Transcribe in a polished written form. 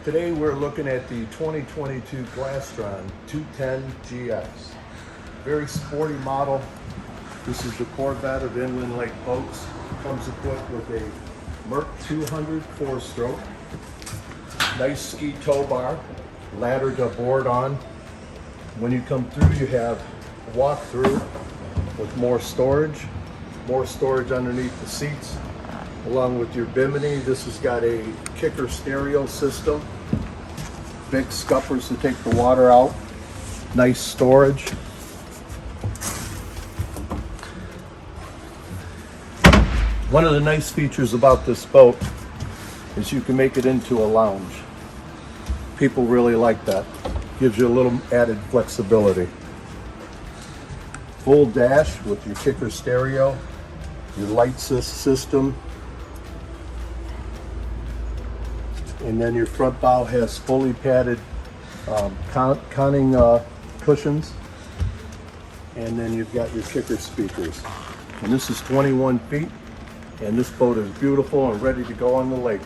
Today we're looking at the 2022 Glastron 210 GX. Very sporty model. This is the Corvette of inland lake boats. Comes equipped with a Merc 200 4-stroke. Nice ski tow bar, ladder to board on. When you come through, you have a walk-through with more storage underneath the seats, along with your bimini. This has got a kicker stereo system, big scuppers to take the water out, nice storage. One of the nice features about this boat is you can make it into a lounge. People really like that. Gives you a little added flexibility. Full dash with your kicker stereo, your light system, and then your front bow has fully padded conning cushions, and then you've got your kicker speakers. And this is 21 feet, and this boat is beautiful and ready to go on the lake.